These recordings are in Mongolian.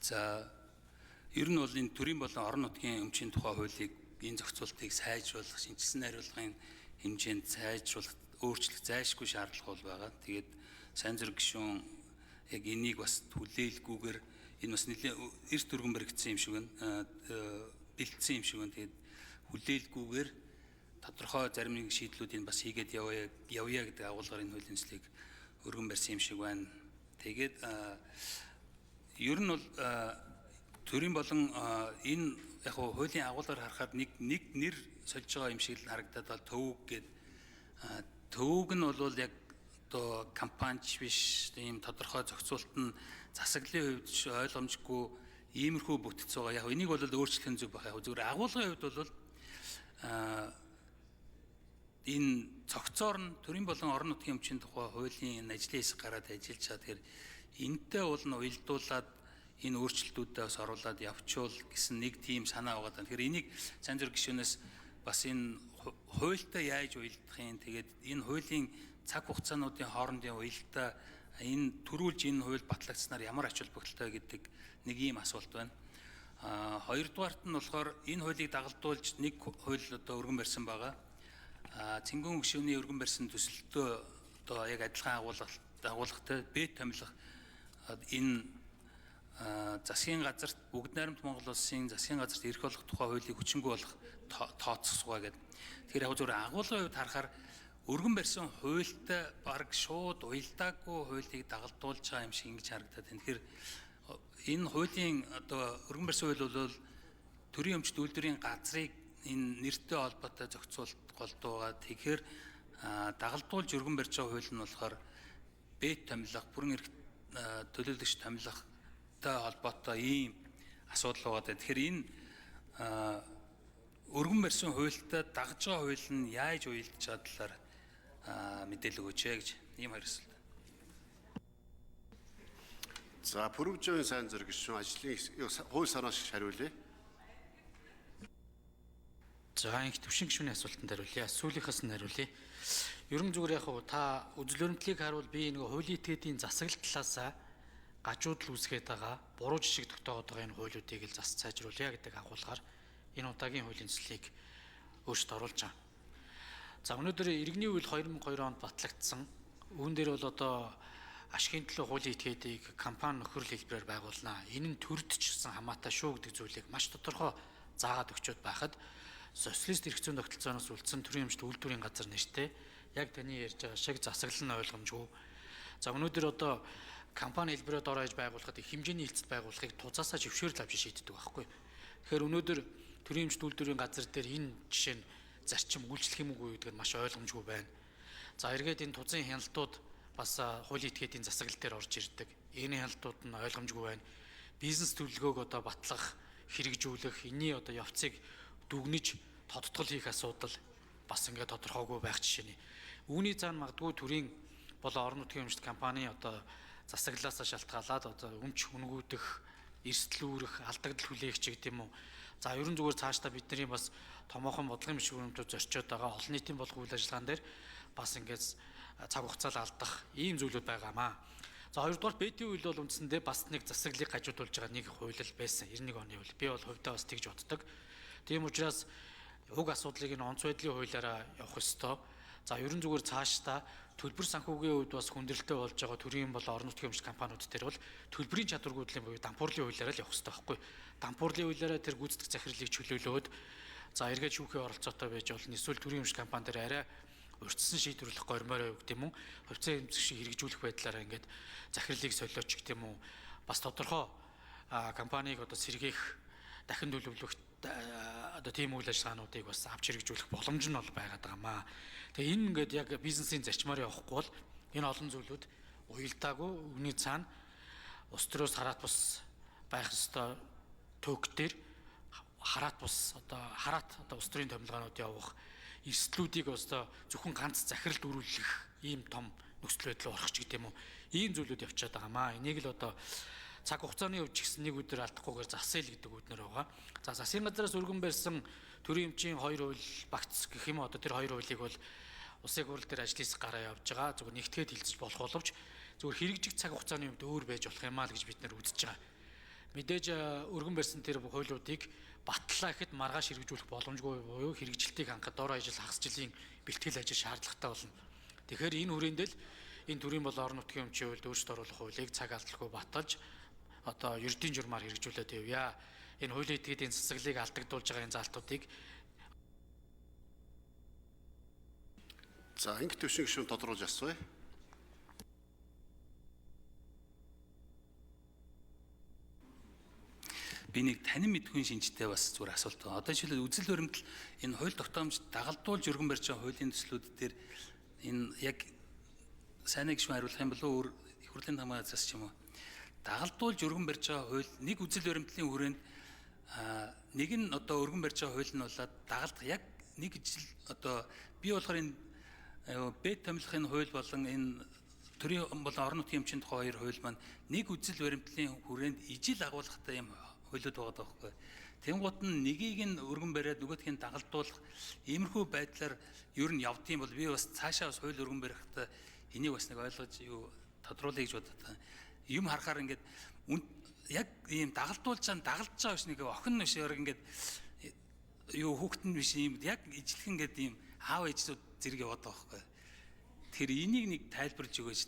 За ер нь бол энэ төрийн болон орон нутгийн өмчийн тухай хуулийг энэ зохицуултыг сайжруулах, шинжилсэн хариулгын хэмжээнд сайжруулах, өөрчлөх зайлшгүй шаардлага бол байгаа. Тэгээд сайн зураг гишүүн яг энийг бас хүлээлгүйгээр энэ бас нэлээд эрт өргөн баригдсан юм шиг байна. Бэлдсэн юм шиг байна. Тэгээд хүлээлгүйгээр тодорхой зарим нэг шийдлүүдийг бас хийгээд явъя гэдэг агуулгаар энэ хуулийн төслийг өргөн барьсан юм шиг байна. Тэгээд ер нь бол төрийн болон энэ яг хуулийн агуулгаар харахад нэг нэр сольж байгаа юм шиг л харагдаад бол төвөг гэдэг. Төвөг нь бол яг одоо компанич биш, ийм тодорхой зохицуулт нь засаглалын хувьд ойлгомжгүй иймэрхүү бүтц байгаа. Яг энийг бол өөрчлөх нь зүг байх. Яг зүгээр агуулгын хувьд бол энэ цогцоор нь төрийн болон орон нутгийн өмчийн тухай хуулийн ажлын хэсэг гараад ажиллаж чад. Тэгэхээр энэтэй бол нь уялдуулаад энэ өөрчлөлтүүдэд бас оруулаад явуучвал гэсэн нэг тийм санаа байгаа. Тэгэхээр энийг сайн зураг гишүүнээс бас энэ хуультай яаж уялдах юм, тэгээд энэ хуулийн цаг хугацаануудын хоорондын уялдаа энэ төрүүлж энэ хууль батлагдсанаар ямар ач холбогдолтой гэдэг нэг ийм асуулт байна. Хоёрдугаарт нь болохоор энэ хуулийг дагалдуулж нэг хууль одоо өргөн барьсан байгаа. Цэнгэн гишүүний өргөн барьсан төсөлтөө одоо яг адилхан агуулгатай бэд томилох энэ засгийн газарт бүгд найрамд Монгол улсын засгийн газарт эрх олох тухай хуулийг хүчингүй болох тооцсоогоо гэдэг. Тэгэхээр яг зөвхөн агуулгын хувьд харахаар өргөн барьсан хуультай баг шууд уялдаагүй хуулийг дагалдуулж байгаа юм шиг ингэж харагдаад байна. Тэгэхээр энэ хуулийн одоо өргөн барьсан хууль бол төрийн өмчт үйлдвэрийн газрыг энэ нэртэй холбоотой зохицуулт голдуу байгаа. Тэгэхээр дагалдуулж өргөн барьж байгаа хууль нь болохоор бэд томилох, бүрэн эрх төлөөлөгч томилох холбоотой ийм асуудал байгаа. Тэгэхээр энэ өргөн барьсан хуультай дагж байгаа хууль нь яаж уялдж байгаа талаар мэдээлэл өгөөч гэж ийм хоёр асуулт. За Пүрэвжийн сайн зураг гишүүн ажлын хууль санааш хариулъя. За их төвшин гишүүний асуултанд хариулъя. Сүүлийнхээс нь хариулъя. Ерөн зүгээр яг та үзэл баримтлалыг харуул би нэг хуулийн этгээдийн засаглал талаасаа гажуудл үүсгээд байгаа буруу жишг тогтоогод байгаа энэ хуулиудыг л зас сайжруулъя гэдэг агуулгаар энэ удаагийн хуулийн төслийг өөрчлөлт оруулж байгаа. За өнөөдөр иргэний үйл 2002 онд батлагдсан. Үүн дээр бол одоо ашигын төлөө хуулийн этгээдийг компани нөхөрл хэлбэрээр байгуулнаа. Энэ нь төрдчихсэн хамаатай шүү гэдэг зүйлийг маш тодорхой заагаад өгчөөд байхад социалист эрх зүйн тогтолцооноос үлдсэн төрийн өмчт үйлдвэрийн газар нэртэй яг таны ярьж байгаа шиг засаглал нь ойлгомжгүй. За өнөөдөр одоо компани хэлбэрээр дор хаяж байгуулахад их хэмжээний хилцэл байгуулахыг тузаасаа зөвшөөрөл авч шийддэг байхгүй. Тэгэхээр өнөөдөр төрийн өмчт үйлдвэрийн газар дээр энэ жишээ нь зарчим үйлчлэх юм уу гэдэг нь маш ойлгомжгүй байна. За эргээд энэ тузын хяналтууд бас хуулийн этгээдийн засаглал дээр орж ирдэг. Энэ хяналтууд нь ойлгомжгүй байна. Бизнес төлөвлөгөөг одоо батлах, хэрэгжүүлэх, энэний одоо явцыг дүгнэж тодтгол хийх асуудал бас ингээд тодорхойгүй байх жишээний. Үүний цаана магадгүй төрийн болон орон нутгийн өмчт компани одоо засаглалаас шалтгаалаад одоо өмч үнгүүдэх, эрсдэл үүрэх, алдагдал хүлээх гэдэг юм уу. За ерөн зүгээр цаашдаа бидний бас томоохон бодлогын бишрүүнүүд зорчоод байгаа олон нийтийн болгох үйл ажиллагаан дээр бас ингээд цаг хугацаа алдах ийм зүйлүүд байгаамаа. За хоёрдугаар бэдийн үйл бол үндсэндээ бас нэг засаглалыг хажуудуулж байгаа нэг хууль байсан 91 оны хууль. Би бол хувьдаа бас тэгж боддог. Тийм учраас уг асуудлыг энэ онц байдлын хуулиараа явах ёстой. За ерөн зүгээр цаашдаа төлбөр санхүүгийн үед бас хүндрэлтэй болж байгаа төрийн болон орон нутгийн өмчт компаниуд дээр бол төлбөрийн чадваргүйдлийн буюу дампуурлын хуулиараа л явах ёстой байхгүй. Дампуурлын хуулиараа тэр гүйцэтгэх захирлыг чөлөөлөөд за эргээд шүүхийн оролцоотой байж болно. Эсвэл төрийн өмчт компани дээр арай урьдчилан шийдвэрлэх гормоорой гэдэг юм уу. Хувьцаа эмзэг шиг хэрэгжүүлэх байдлаараа ингээд захирлыг солиоч гэдэг юм уу. Бас тодорхой компанийг одоо сэргээх, дахин төлөвлөх одоо тийм үйл ажиллагаануудыг бас авч хэрэгжүүлэх боломж нь бол байгаад байгаамаа. Тэгээ энэ ингээд яг бизнесийн зарчмаар явахгүй бол энэ олон зүйлүүд уялдаагүй үүний цаана улс төрөөс хараат бус байх ёстой төг дээр хараат улс төрийн томилгоонууд явах эрсдлүүдийг одоо зөвхөн ганц захиралд өрүүлэх ийм том нөхцөл байдал орох ч гэдэг юм уу. Ийм зүйлүүд явчихад байгаамаа. Энийг л одоо цаг хугацааны хувьд ч гэсэн нэг өдөр алдахгүйгээр засъя л гэдэг үүднэр байгаа. За засгийн газраас өргөн барьсан төрийн өмчийн 2 хууль багц гэх юм одоо тэр 2 хуулийг бол улсын хурал дээр ажлын хэсэг гараа явж байгаа. Зөвхөн нэгтгэхэд хилцэж болох боловч зөвхөн хэрэгжих цаг хугацааны хувьд өөр байж болох юм аа л гэж бид нэр үзэж байгаа. Мэдээж өргөн барьсан тэр хуулиудыг батлаа гэхэд маргааш хэрэгжүүлэх боломжгүй буюу хэрэгжилтийг хангахад дор ажил хагас жилийн бэлтгэл ажил шаардлагатай болно. Тэгэхээр энэ хүрээндээ л энэ төрийн болон орон нутгийн өмчийн хуульд өөрчлөлт оруулах хуулийг цаг алдалгүй баталж одоо ердийн журмаар хэрэгжүүлээд явъя. Энэ хуулийн этгээдийн засаглалыг алдагдуулж байгаа энэ залтуудыг За инх төвшин гишүүн тодруулж асууя. Би нэг танин мэдгүй шинжтэй бас зүгээр асуулт байна. Одоо жишээлбэл үзэл баримтал энэ хууль тогтоомж дагалдуулж өргөн барьж байгаа хуулийн төслүүд дээр энэ яг сайн гишүүн хариулах юм болов уу их хурлын тамга зас ч юм уу. Дагалдуулж өргөн барьж байгаа хууль нэг үзэл баримтлалын хүрээнд нэг нь одоо өргөн барьж байгаа хууль нь болоод дагалдах яг нэг жил одоо би болохоор энэ бэд томилохын хууль болон энэ төрийн болон орон нутгийн өмчийн тухай хоёр хууль маань нэг үзэл баримтлалын хүрээнд ижил агуулгатай юм хуулиуд байгаа байхгүй. Тэнгууд нь нэгийг нь өргөн бариад нөгөөдхийг дагалдуулах иймэрхүү байдлаар ер нь явдсан бол би бас цаашаа бас хууль өргөн барихтаа энийг бас нэг ойлгож юу тодруулъя гэж бодод. Юм харахаар ингээд яг ийм дагалдуулж байгаа биш нэг охин биш яг ингээд юу хүүхдэн биш ийм яг ижлэх ингээд ийм аав ээжүүд зэрэг яваад байгаа байхгүй. Тэр энийг нэг тайлбарлаж өгөөч.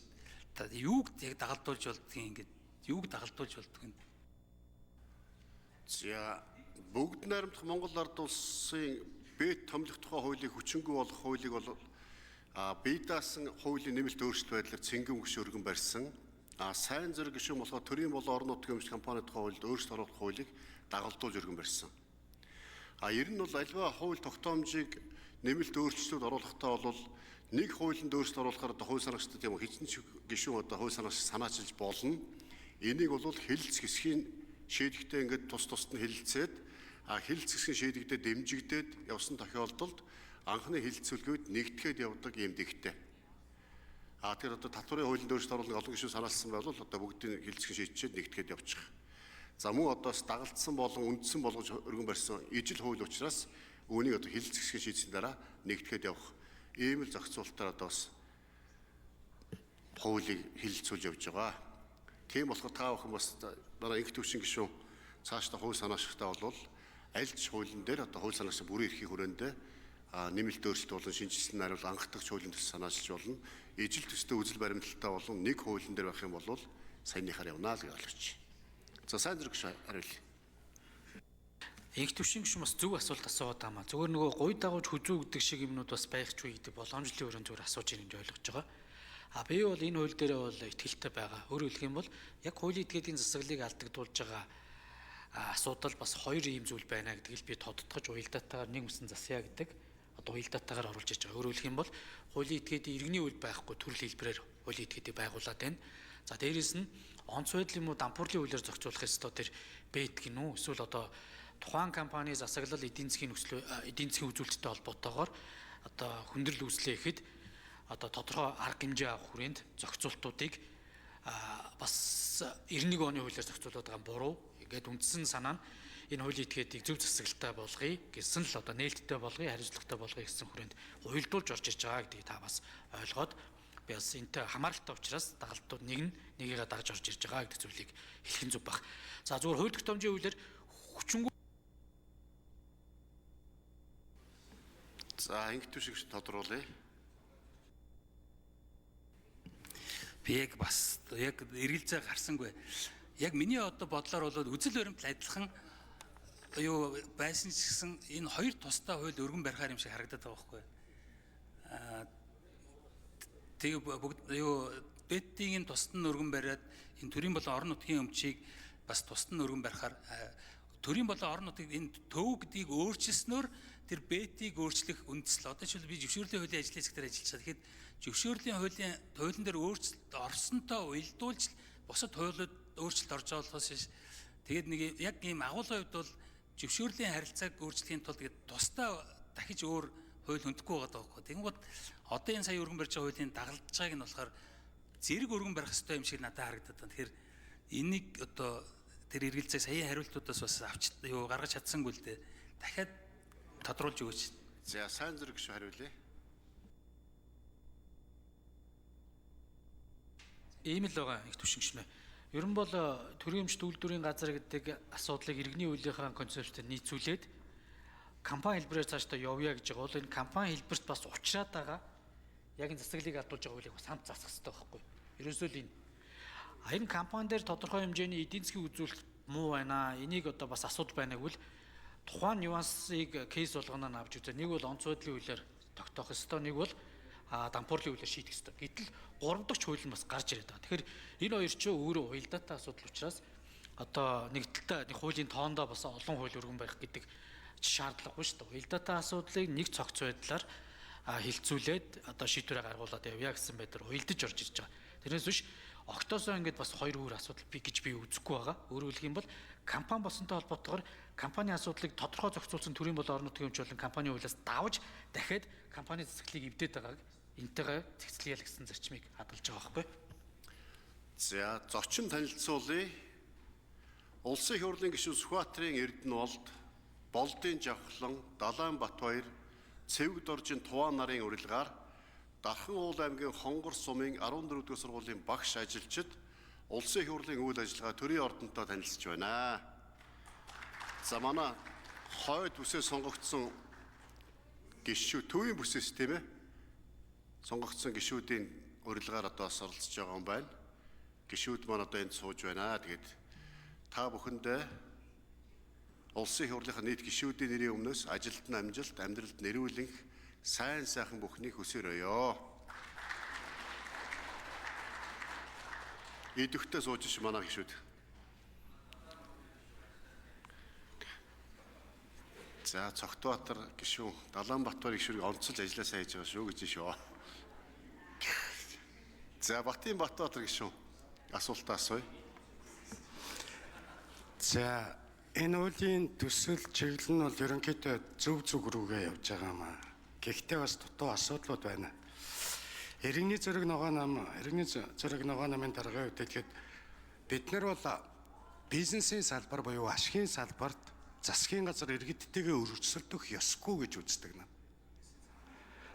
Юуг яг дагалдуулж болдгийг ингээд юуг дагалдуулж болдгийг. За бүгд найрамдах Монгол Ард улсын бэд томилох тухай хуулийг хүчингүй болох хуулийг бол бие даасан хуулийн нэмэлт өөрчлөлт байдлаар цэнгийн өнгөш өргөн барьсан. Сайн зэрэг гишүүн болохоор төрийн болон орон нутгийн өмч компани тухай хуулиуд өөрчлөлт оруулах хуулийг дагалдуулж өргөн барьсан. Ер нь бол альва хууль тогтоомжийг нэмэлт өөрчлөлтүүд оруулахдаа бол нэг хуулинд өөрчлөлт оруулахаар одоо хууль санаагчдад юм хэзээ ч гишүүн одоо хууль санаагч санаачилж болно. Энийг бол хэлэлц хэсгийн шийдэгтэй ингээд тус тусад нь хэлэлцээд хэлэлц хэсгийн шийдэгдээ дэмжигдээд явсан тохиолдолд анхны хэлэлцүүлгүүд нэгтгэхэд явдаг юм дэгтэй. Тэр одоо татварын хуулинд өөрчлөлт оруулах олон гишүүн санаалсан байвал одоо бүгдийг хэлэлцэн шийдчихэд нэгтгэхэд явчих. За мөн одоо дагалтсан болон үндсэн болгож өргөн барьсан ижил хууль учраас үүнийг одоо хэлэлц хэсгийн шийдсэн дараа нэгтгэхэд явах ийм л зохицуулалтаар одоо бас хуулийг хэлэлцүүлж явж байгаа. Тийм болохоор та бүхэн бас дараа инх төвшин гишүүн цаашдаа хууль санаачлагтай болвол аль ч хуулийн дээр одоо хууль санаачлагч бүрийн эрхийн хүрээндээ нэмэлт өөрчлөлт болон шинжилсэн найруулга анхдагч хуулийн төсөл санаачилж болно. Ижил төстэй үзэл баримталтай болон нэг хуулийн дээр байх юм бол саяныхаар явна л гэж ойлгож. За сайн зэрэг хариулъя. инх төвшин гишүүн бас зөв асуулт асууад байгаа маа. Зүгээр нөгөө гуй дагуулж хүзүү гэдэг шиг юмнууд бас байх ч үе гэдэг боломжлын өрөөнд зүгээр асууж ийн гэж ойлгож байгаа. Би бол энэ хууль дээр бол итгэлтэй байгаа. Өөрөөр хэлэх юм бол яг хуулийн этгээдийн засаглалыг алдагдуулж байгаа асуудал бас хоёр ийм зүйл байна гэдгийг би тодтогч уялдаатайгаар нэг мэсэн засъя гэдэг одоо уялдаатайгаар оруулж иж байгаа. Өөрөөр хэлэх юм бол хуулийн этгээдийн иргэний үйл байхгүй төрөл хэлбэрээр хуулийн этгээдийг байгуулад байна. За дээрэс нь онц байдал юм уу дампуурлын хуулиар зохицуулах ёстой тэр бэт гинүү эсвэл одоо тухайн компани засаглал эдийн засгийн үзүүлэлттэй холбоотойгоор одоо хүндрэл үүслэхэд одоо тодорхой арга хэмжээ авах хүрээнд зохицуултуудыг бас 91 оны хуулиар зохицуулаад байгаа буруу. Ингээд үндсэн санаа нь энэ хуулийн этгээдийг зөв засаглалтай болгоё гэсэн л одоо нээлттэй болгоё, хариуцлагатай болгоё гэсэн хүрээнд уялдуулж орж ирж байгаа гэдгийг та бас ойлгоод би бас энэтэй хамааралтай учраас дагалдууд нэгийгээ дагж орж ирж байгаа гэдэг зүйлийг хэлэх нь зөв баг. За зүгээр хууль тогтоомжийн хуулиар хүчингүй. За инх төвшин гишүүн тодруулъя. Би яг бас яг эргэлзээ гарсангүй. Яг миний одоо бодлоор бол үзэл баримтал адилхан юу байсан ч гэсэн энэ хоёр тусдаа хууль өргөн барихаар юм шиг харагдаад байгаа байхгүй. Тэгээ бүгд юу бэдтийн тусад нь өргөн бариад энэ төрийн болон орон нутгийн өмчийг бас тусад нь өргөн барихаар төрийн болон орон нутгийн энэ төв гэдгийг өөрчилснөөр тэр бэдтийг өөрчлөх үндэслэл. Одоо жишээл би зөвшөөрлийн хуулийн ажлын хэсгээр ажиллаж байгаа. Тэгэхэд зөвшөөрлийн хуулийн дээр өөрчлөлт орсонтой уялдуулж бусад хуулиуд өөрчлөлт орж байгаа болохоос биш. Тэгээд нэг яг ийм агуулгын хувьд бол зөвшөөрлийн харилцааг өөрчлөхийн тулд тэгээд тусдаа дахиж өөр хууль хөндөхгүй байгаа байхгүй. Тэгэнгүүт одоо энэ сая өргөн барьж байгаа хуулийн дагалдж байгааг нь болохоор зэрэг өргөн барих хэрэгтэй юм шиг надад харагдаад байна. Тэгэхээр энийг одоо тэр эргэлзээ саяын хариултуудаас бас авч гаргаж чадсангүй л дээ. Дахиад тодруулж өгөөч. За сайн зэрэг гişүү хариулъя. Ийм л байгаа их төвшин гişмэ. Ер нь бол төрийн өмчт үйлдвэрийн газар гэдэг асуудлыг иргэний үйлийнхаа концептэд нийцүүлээд компани хэлбэрээр цаашдаа явъя гэж байгаа бол энэ компани хэлбэрт бас уучраад байгаа яг энэ засаглалыг алдуулж байгаа хуулийг бас хамт засах хэрэгтэй байхгүй. Ерөөсөө л энэ компани дээр тодорхой хэмжээний эдийн засгийн үзүүлэлт муу байна. Энийг одоо бас асуудал байна гэвэл тухайн нюансыг кейс болгоно авч үзээ. Нэг бол онц байдлын хуулиар тогтоох ёстой, нэг бол дампуурлын хуулиар шийдэх ёстой. Гэтэл 3 дахь хууль нь бас гарч ирээд байгаа. Тэгэхээр энэ хоёр ч өөрөө уялдаатай асуудал учраас одоо нэг талдаа нэг хуулийн тоондоо бас олон хууль өргөн барих гэдэг шаардлагагүй шүү дээ. Уялдаатай асуудлыг нэг цогц байдлаар хилцүүлээд одоо шийдвэрээ гаргуулад явъя гэсэн байдлаар уялдаж орж ирж байгаа. Тэрнээс биш октоосоо ингээд бас хоёр өөр асуудал гэж би үзэхгүй байгаа. Өөрөөр хэлэх юм бол компани болсонтой холбоотойгоор компани асуудлыг тодорхой зохицуулсан төрийн болон орон нутгийн өмч болон компани хуулиас давж дахиад компани засаглалыг эвдээд байгааг энтэйгээ цэгцлэе гэсэн зарчмыг хадгалж байгаа байхгүй. За, зочин танилцуулъя. Улсын их хурлын гишүүн Сүхбаатарын Эрдэнэболд, Болдын Жавхлан, Далайнбатбаяр, Цэвэг Доржин Туваа нарын урилгаар Дархан уул аймгийн Хонгор сумын 14-р сургуулийн багш ажилчид Улсын их хурлын үйл ажиллагаа төрийн ордонтой танилцж байна. За, манай хойд бүсээ сонгогдсон гишүү төвийн бүсээс тийм ээ сонгогдсон гишүүдийн урилгаар одоо оролцож байгаа юм байна. Гишүүд маань одоо энд сууж байна. Тэгээд та бүхэндээ Улсын их хурлынхаа нийт гишүүдийн нэрийн өмнөөс ажилтны амжилт, амьдралд нэрвүүлэх сайн сайхан бүхнийг хүсээрөөё. Идэвхтэй сууж ш манай гишүүд. За, Цогтбаатар гишүүн Далайнбатбаяр гишүүрийг онцолж ажилласаа хийж байгаа шүү гэж шүү. За, Батбатар гишүүн асуултаа асууя. За, энэ үеийн төсөл чиглэл нь бол ерөнхийдөө зөв рүүгээ явж байгаа юм аа. Гэхдээ бас дутуу асуудлууд байна. Иргэний зэрэг ногоо намын даргын үед тэгэхэд бид нар бол бизнесийн салбар буюу ашигын салбарт засгийн газар иргэдтэйгээ өргөцөлдөх ёсгүй гэж үздэг юм.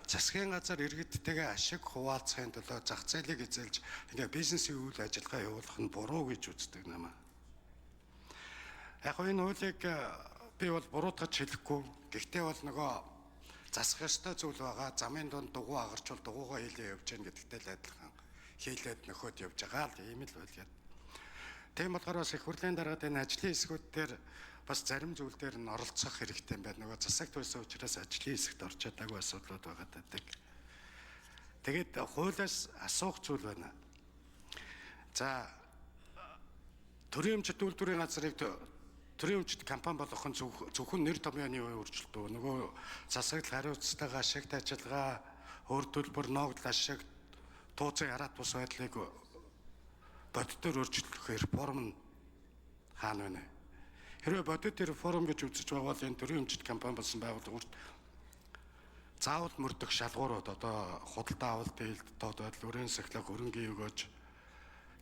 Засгийн газар иргэдтэйгээ ашиг хуваалцахын төлөө зах зээлийг эзэлж ингээ бизнесийн үйл ажиллагаа явуулах нь буруу гэж үздэг юм. Яг энэ хуулийг би бол буруутгаж хэлэхгүй. Гэхдээ бол нөгөө засах ёстой зүйл байгаа. Замын дунд дугуй агарчвал дугуйгаа хийлээ явж гэн гэдэгтэй л адилхан хийлээд нөхөд явж байгаа л ийм л байл. Тийм болохоор бас их хурлын дараад энэ ажлын хэсгүүд дээр бас зарим зүйл дээр нь оролцох хэрэгтэй юм байна. Нөгөө засагт байсан учраас ажлын хэсэгт орж чадаагүй асуудлууд байгаа гэдэг. Тэгээд хуулиас асуух зүйл байна. За, төрийн өмчт үйлдвэрийн газрыг төрийн өмчт компани болгох нь зөвхөн нэр томьёоны өөрчлөлт үү? Нөгөө засаглал хариуцлагатай ашигт ажиллагаа, өөр төлбөр, ногдол ашиг, тууцын хараат бус байдлыг бодитоор өөрчлөх реформ нь хаана байна? Хэрвээ бодит реформ гэж үзэж байгаа бол энэ төрийн өмчт компани болсон байгууллагууд заавал мөрдөх шалгуурууд одоо худалдаа авалт, дийлд, доод байдал, өрийн сахилга, хөрөнгийн өгөөж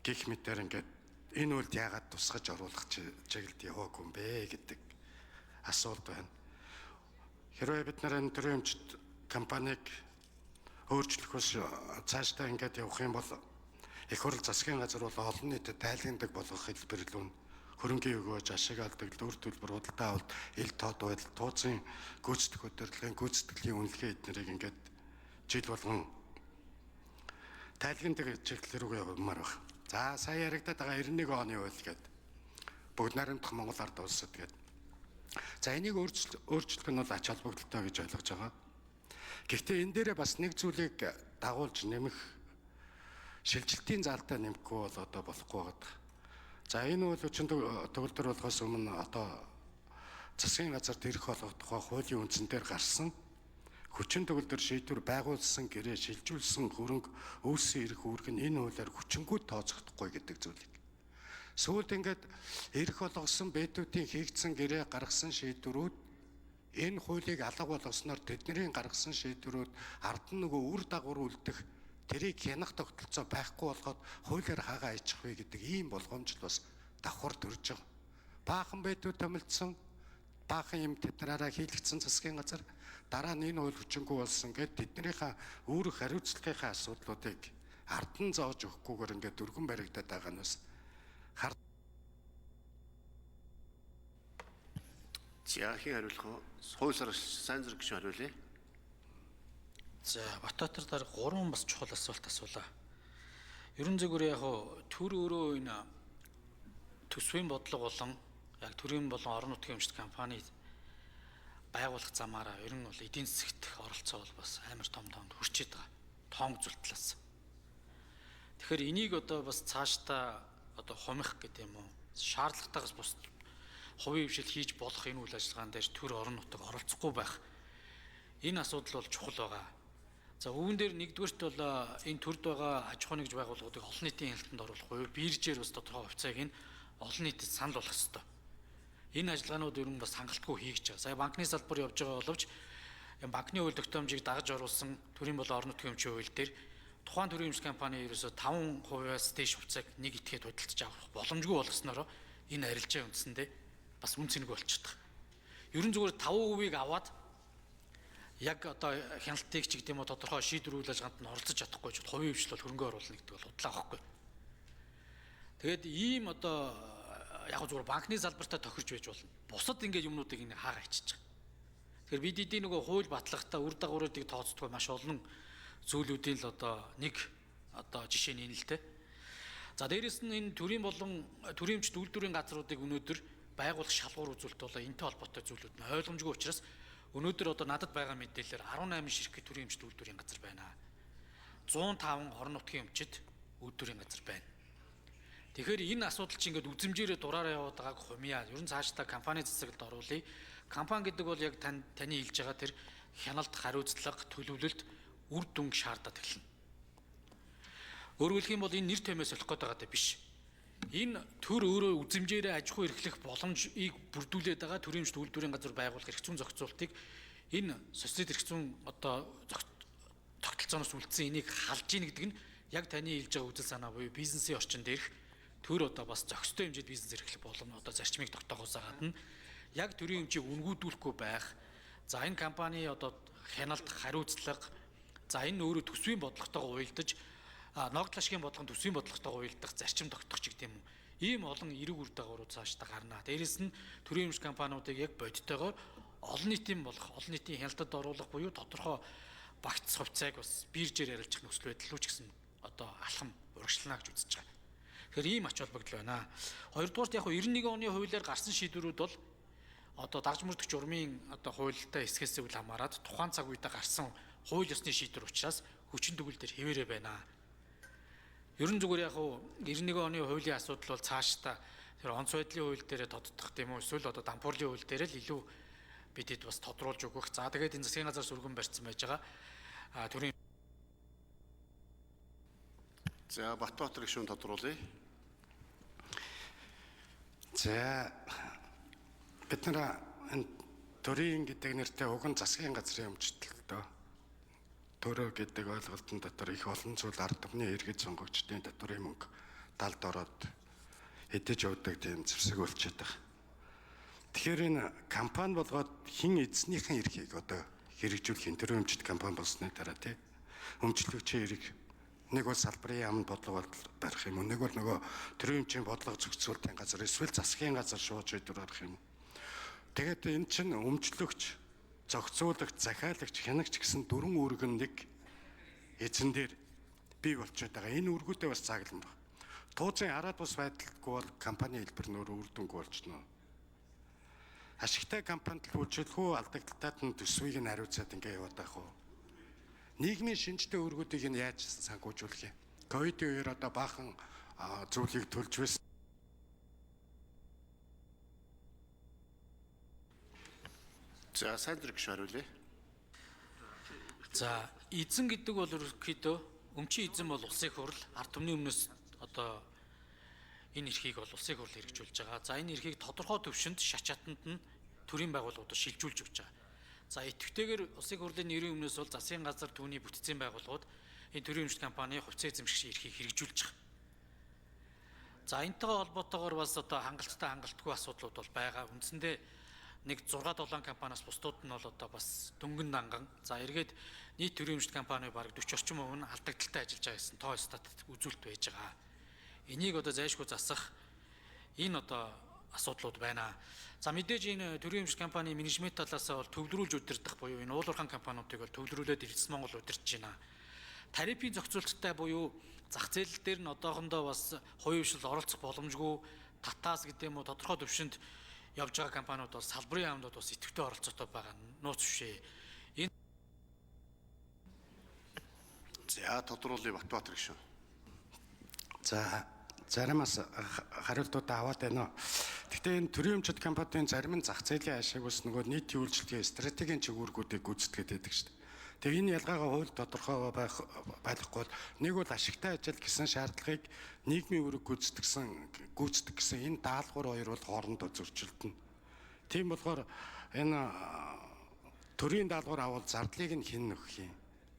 гих мэтээр ингээд энэ үйлд яагаад тусгаж оруулах чиглэлд яваагүй юм бэ гэдэг асуулт байна. Хэрвээ бид нар энэ төрийн өмчт компанийг өөрчлөхөөс цаашдаа ингээд явах юм бол их хурл засгийн газар бол олон нийтэд тайлагнадаг болгох хэлбэрлүүн хөрөнгийн өгөөж ашиг алдаг, үр төлбөр, худалдаа авалт, ил тод байдал, тууцын гүйцэтгэх удирдлагын гүйцэтгэлийн үнэлгээ эднэрийг ингээд жил болгон тайлагнадаг чиглэл рүү явмаар байна. За, сая яригадаад байгаа 91 оны хууль гэдэг бүгд найрамдах Монгол ард улсад гэдэг. За, энийг өөрчлөх нь бол ач холбогдолтой гэж ойлгож байгаа. Гэхдээ энэ дээрээ бас нэг зүйлийг дагуулж нэмэх шилжилтийн заалтаа нэмэхгүй бол одоо болохгүй байгаа. За, энэ бол хүчин төгөлдөр болгоос өмнө одоо засгийн газарт ирэх болох тухай хуулийн үндсэн дээр гарсан хүчин төгөлдөр шийдвэр байгуулсан гэрээ шилжүүлсэн хөрөнгө өөрсдийн эрх үүрэг нь энэ хуулиар хүчингүyd тооцогдохгүй гэдэг зүйлийг. Сүүлд ингээд эрх болгосон бэдүүдийн хийгдсэн гэрээ гаргасан шийдвэрүүд энэ хуулийг алга болгосноор тэдний гаргасан шийдвэрүүд ард нь нөгөө үр дагавар үлдэх тэрийг хянах тогтолцоо байхгүй болгоод хуулиар хагаа аячих вэ гэдэг ийм болгоомжл бас давхар төрж байгаа. Баахан бэдүүд томилдсон, баахан юм тэднэраараа хийлгцсэн засгийн газар дараа нь энэ хууль хүчингү болсон гэд тэднийхээ үүрэг хариуцлагынхаа асуудлуудыг ард нь зоож өгөхгүйгээр ингээд дөргөн баригдаад байгаа нь бас За хэн хариулах вэ? Хуулиар сайн зэрэг гүшүүн хариулъя. За Батбаатар дараа 3 бас чухал асуулт асуулаа. Ерөн зөвгөр яг төр өөрөө энэ төсвийн бодлого болон яг төрийн болон орон нутгийн өмчт компани байгуулах замаараа ер нь бол эдийн засагт оролцоо бол бас амар том хүрчээд байгаа. Тоонг зүйл талаас. Тэгэхээр энийг одоо бас цаашдаа одоо хумих гэдэг юм уу? Шаардлагатайгаас бус хувийн хвшил хийж болох энэ үйл ажиллагаан дээр төр орон нутаг оролцохгүй байх. Энэ асуудал бол чухал байгаа. За үүн дээр нэгдүгээрт бол энэ төрд байгаа аж ахуй нэгж байгууллагуудыг олон нийтийн хяналтанд оруулах, биржээр бас тодорхой хувьцааг нь олон нийтэд санал болгох ёстой. Энэ ажиллагаанууд ер нь бас хангалтгүй хийж байгаа. Сая банкны салбар явж байгаа боловч банкны хууль тогтоомжийг дагаж оруулсан төрийн болон орон нутгийн өмчийн хууль дээр тухайн төрийн өмч компани ерөөсө 5%-аас дээш хувьцааг нэг этгээд хөдөлж авах боломжгүй болгосноор энэ арилжаа үндсэндээ бас үн цэнэг болчихдог. Ерөн зүгээр 5%-ийг аваад яг одоо хяналтыг ч гэдэг юм уу тодорхой шийдвэр үйл ажиллагаанд нь оролцож чадахгүй ч хувийн хвшил бол хөрөнгө оруулалт гэдэг бол худлаа авахгүй. Тэгээд ийм одоо яг зүгээр банкны салбартаа тохирж байж болно. Бусад ингээд юмнуудыг ингэ хаагаа ичиж байгаа. Тэгэхээр бид эдийн нөгөө хууль батлагтаа үр дагавруудыг тооцдог маш олон зүйлүүдийн л одоо нэг одоо жишээ нь энэ л дээ. За дээрэс нь энэ төрийн болон төрийн өмчт үйлдвэрийн газруудыг өнөөдөр байгуулах шалгуур үзүүлэлт бол энэтэй холбоотой зүйлүүд нь ойлгомжгүй учраас өнөөдөр одоо надад байгаа мэдээлэлээр 18 ширхэг төрийн өмчт үйлдвэрийн газар байна. 105 орон нутгийн өмчт үйлдвэрийн газар байна. Тэгэхээр энэ асуудал чинь ингээд үзэмжээрээ дураараа яваад байгааг хумьяа. Ер нь цаашдаа компани засаглалд оруулъя. Компани гэдэг бол яг таны хэлж байгаа тэр хяналт, хариуцлага, төлөвлөлт үр дүнг шаардаад эхэлнэ. Өөрөөр хэлэх юм бол энэ нэр томьёос олох гээд байгаа даа биш. Энэ төр өөрөө үзэмжээрээ аж ахуй эрхлэх боломжийг бүрдүүлээд байгаа төрийн өмчт үйлдвэрийн газар байгуулах эрх зүйн зохицуултыг энэ социалист эрх зүйн одоо тогтолцооноос үлдсэн энийг халж ийн гэдэг нь яг таны хэлж байгаа үзэл санаа буюу бизнесийн орчин дээрх төр одоо бас зохистой хэмжээд бизнес эрхлэх боломж одоо зарчмыг тогтоохоос гадна яг төрийн өмчийг үнгүүдүүлэхгүй байх. За энэ компани одоо хяналт, хариуцлага, за энэ өөрөө төсвийн бодлоготойгоо уялдаж ногдол ашигын бодлогын төсвийн бодлоготойгоо уялдах зарчим тогтох ч гэдэг юм уу. Ийм олон эерэг үр дагаврууд цаашдаа гарна. Дээрээс нь төрийн өмч компаниудыг яг бодитойгоор олон нийтийн хяналтад оруулах буюу тодорхой багц хувьцааг бас биржээр ярилцах нөхцөл байдал руу ч гэсэн одоо алхам урагшлана гэж үзэж байгаа. Тэгэхээр ийм ач холбогдол байна. Хоёрдугаарт яг 91 оны хуулиар гарсан шийдвэрүүд бол одоо дагж мөрдөх журмын одоо хуультай эсхээс үл хамааран тухайн цаг үедээ гарсан хууль ёсны шийдвэр учраас хүчин төгөл төр хэвээрээ байна. Ерөн зүгээр яг 91 оны хуулийн асуудал бол цаашдаа тэр онц байдлын хууль дээр тодтох юм уу эсвэл одоо дампуурлын хууль дээр л илүү бидэд бас тодруулж өгөх. За тэгээд энэ засгийн газар сүргэн барьсан байж байгаа төрийн. За Батбаатар гишүүн тодруулъя. За бид нар энэ төрийн гэдэг нэртэй уг нь засгийн газрын өмчтөл дөө. Төрөө гэдэг ойлголтын дотор их олон зүйл ард түмний иргэд сонгогчдын татврын мөнгө талд ороод эдэж явдаг тийм зэвсэг болчиход байгаа. Тэгэхээр энэ компани болгоод хин эзнийхэн эрхийг одоо хэрэгжүүлэх төрийн өмчт компани болсны дараа тий өмчлөгчийн эрх нэг бол салбарын яамд бодлого барих юм уу, нэг бол нөгөө төрийн өмчийн бодлого зохицуулалтын газар эсвэл засгийн газар шууд шийдвэр гаргах юм. Тэгээд энэ чинь өмчлөгч, зохицуулагч, захиалагч, хянагч гэсэн дөрвөн үүрэг нь нэг эзэн дээр бий болчиход байгаа. Энэ үүргүүдээ бас цааглан байна. Тууцын араад бус байдалгүй бол компани хэлбэр нөр үр дүнгүй болчихно. Ашигтай компанид л үйлчлэх үү, алдагдaltaад нь төсвийг нь хариуцаад ингэ яваад байх уу? Нийгмийн шинжтэй үүргүүдийг нь яаж санхүүжүүлэх юм? Ковидын үеэр одоо баахан зүйлийг төлж байсан. За сайн зэрэг шааруулъя. За эзэн гэдэг бол ерөнхийдөө өмчийн эзэн бол улсын хурл, ард түмний өмнөөс одоо энэ эрхийг бол улсын хурл хэрэгжүүлж байгаа. За энэ эрхийг тодорхой төвшөнд шат чатанд нь төрийн байгууллагууд шилжүүлж өгч байгаа. За идэвхтэйгээр улсын хурлын нэрийн өмнөөс бол засгийн газар түүний бүтцийн байгууллагууд энэ төрийн өмчт компани хувьцаа эзэмших эрхийг хэрэгжүүлж байгаа. За энэтэйгээ холбоотойгоор бас одоо хангалтгүй асуудлууд бол байгаа. Үндсэндээ нэг 6-7 компаниас бусдууд нь бол одоо бас дөнгөн данган. За эргээд нийт төрийн өмчт компани бараг 40 орчим хувь нь алдагдaltaй ажиллаж байгаа гэсэн тоо статистик үзүүлэлт байж байгаа. Энийг одоо зайлшгүй засах энэ одоо асуудлууд байна. За мэдээж энэ төрийн эмч компани менежмент талаас нь бол төвлөрүүлж удирдах буюу энэ уулуурхан компаниудыг бол төвлөрүүлээд Эрдэс Монгол удирдах байна. Тарифын зохицуулалттай буюу зах зээл дээр нь одоохондоо бас хувийн хвшил оролцох боломжгүй татаас гэдэг юм уу тодорхой төвшөнд явж байгаа компаниуд бас салбарын яамдууд бас идэвхтэй оролцоотой байгаа нь нууц бишээ. За тодруулъя Батбаатар гишүүн. За заримаас хариултуудаа аваад байна. Гэхдээ энэ төрийн өмчит компанийн зарим нь зах зээлийн ашиг ус нөгөө нийтийн үйлчлэгийн стратегийн чиглэлүүдийг гүйцэтгэж байдаг шүү дээ. Тэгээ энэ ялгаагаа хууль тодорхой байхгүй бол нэг бол ашигтай ажил гэсэн шаардлагыг нийгмийн үүрэг гүйцэтгэх гэсэн энэ даалгавар хоёр бол хоорондоо зөрчилдөнө. Тийм болохоор энэ төрийн даалгавар авал зардлыг нь хэн нөхөх юм?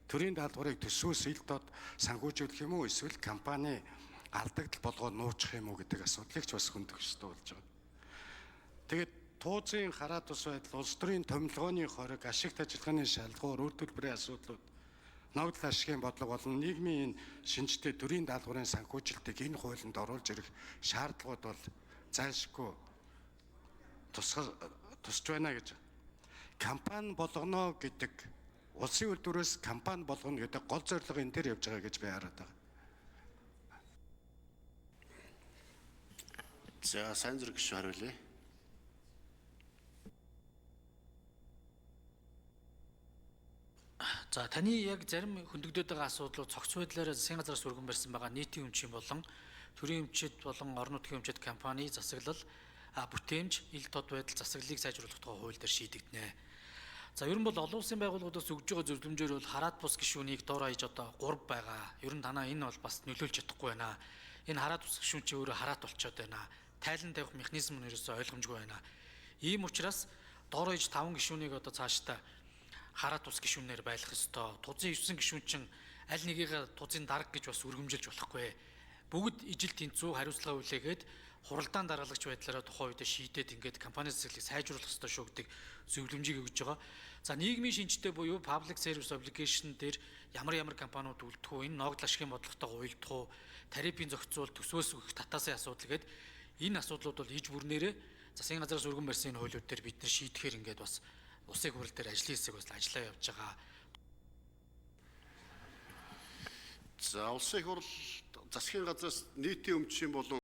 Төрийн даалгаврыг төсвөөс ил доод санхүүжүүлэх юм уу эсвэл компани алдагдал болгоо нуучих юм уу гэдэг асуудлыг ч бас хөндөх ёстой болж байгаа. Тэгээд туузын хараат ус байдал, улс төрийн томилгооны хориг, ашигт ажиллагааны шалгуур, үр төлбөрийн асуудлууд, ногдол ашигын бодлого болон нийгмийн энэ шинжтэй төрийн даалгаврын санхүүжилтийг энэ хуулинд оруулж ирэх шаардлагууд бол зайлшгүй тусч байна гэж. Компани болгоно гэдэг улсын үйлдвэрээс компани болгоно гэдэг гол зорилго энэ дээр явж байгаа гэж би хараад байгаа. За сайн зэрэг гишүүн хариулъя. За таны яг зарим хөндөгдөд байгаа асуудлууд цогц байдлаараа засгийн газраас өргөн барьсан байгаа нийтийн өмчийн болон төрийн өмчит болон орон нутгийн өмчит компани засаглал бүтээмж ил тод байдал засаглалыг сайжруулах тухай хууль дээр шийдэгдэнэ. За ер нь бол олон улсын байгууллагуудаас өгж байгаа зөвлөмжөөр бол хараат бус гишүүнийг доор хаяж одоо 3 байгаа. Ер нь танаа энэ бол бас нөлөөлж чадахгүй байна. Энэ хараат бус гишүүн чи өөрөө хараат болчиход байна. Тайлан тавих механизм нь ерөөсөй ойлгомжгүй байна. Ийм учраас доор хаяж 5 гишүүнийг одоо цаашдаа хараат ус гишүүнээр байлгах ёстой. Тузын 9 гишүүн чинь аль нэгийг тузын дарга гэж бас өргөмжилж болохгүй. Бүгд ижил тэнцүү хариуцлага хүлээгээд хуралдаан даргалагч байдлаараа тухайн үед шийдээд ингээд компани засаглалыг сайжруулах ёстой шүү гэдэг зөвлөмжийг өгж байгаа. За нийгмийн шинжтэй буюу public service obligation дээр ямар компаниуд үлдэх үү, энэ ногдол ашигын бодлоготойгоо уялдах уу, тарифын зохицуул, төсвөөс өгөх татаасын асуудал гээд энэ асуудлууд бол иж бүрнээрээ засгийн газраас өргөн барьсан энэ хуулиуд дээр бид нар шийдэхээр ингээд бас улсын хурал дээр ажлын хэсэг бас ажиллаа явж байгаа. За улсын хурал засгийн газраас нийтийн өмчийн болон